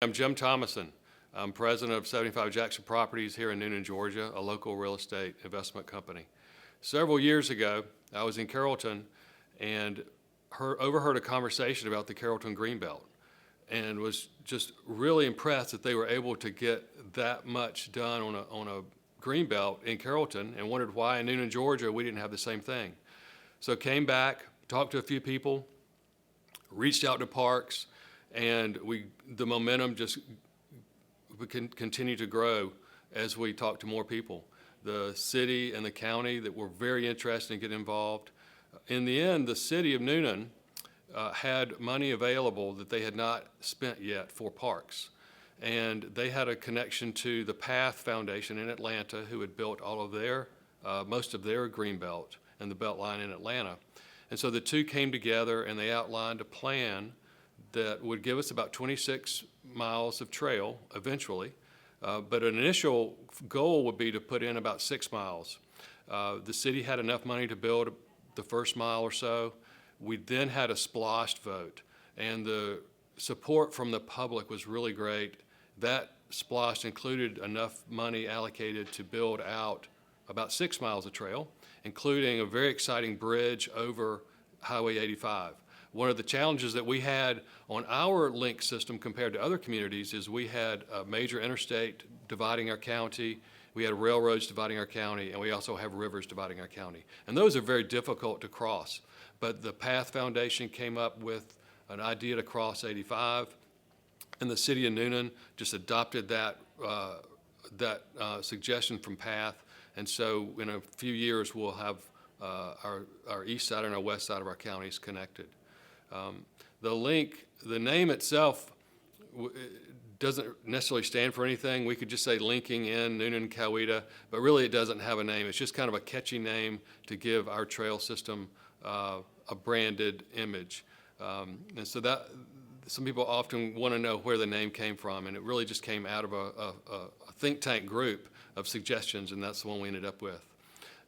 I'm Jim Thomasson. I'm president of 75 Jackson Properties here in Newnan, Georgia, a local real estate investment company. Several years ago, I was in Carrollton and overheard a conversation about the Carrollton Greenbelt and was just really impressed that they were able to get that much done on a greenbelt in Carrollton, and wondered why in Newnan, Georgia, we didn't have the same thing. So came back, talked to a few people, reached out to parks, and the momentum just can continue to grow as we talk to more people. The city and the county that were very interested in getting involved. In the end, the city of Newnan had money available that they had not spent yet for parks. And they had a connection to the Path Foundation in Atlanta, who had built all of their, most of their greenbelt and the Beltline in Atlanta. And so the two came together and they outlined a plan that would give us about 26 miles of trail eventually, but an initial goal would be to put in about 6 miles. The city had enough money to build the first mile or so. We then had a splosh vote, and the support from the public was really great. That splosh included enough money allocated to build out about 6 miles of trail, including a very exciting bridge over Highway 85. One of the challenges that we had on our LINC system compared to other communities is we had a major interstate dividing our county, we had railroads dividing our county, and we also have rivers dividing our county. And those are very difficult to cross. But the Path Foundation came up with an idea to cross 85, and the city of Newnan just adopted that suggestion from Path. And so in a few years, we'll have our east side and our west side of our counties connected. The LINC, the name itself doesn't necessarily stand for anything. We could just say linking in Newnan and Coweta, but really it doesn't have a name. It's just kind of a catchy name to give our trail system a branded image. And so that some people often want to know where the name came from, and it really just came out of a think tank group of suggestions, and that's the one we ended up with.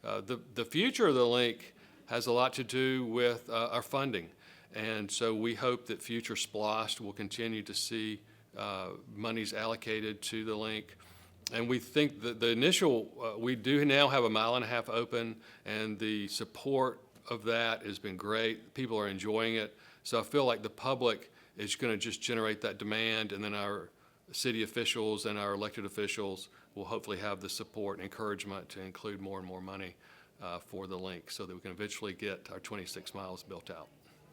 The future of the LINC has a lot to do with our funding. And so we hope that future SPLOST will continue to see monies allocated to the LINC. And we think that the initial, we do now have 1.5 miles open, and the support of that has been great. People are enjoying it. So I feel like the public is going to just generate that demand, and then our city officials and our elected officials will hopefully have the support and encouragement to include more and more money for the LINC so that we can eventually get our 26 miles built out.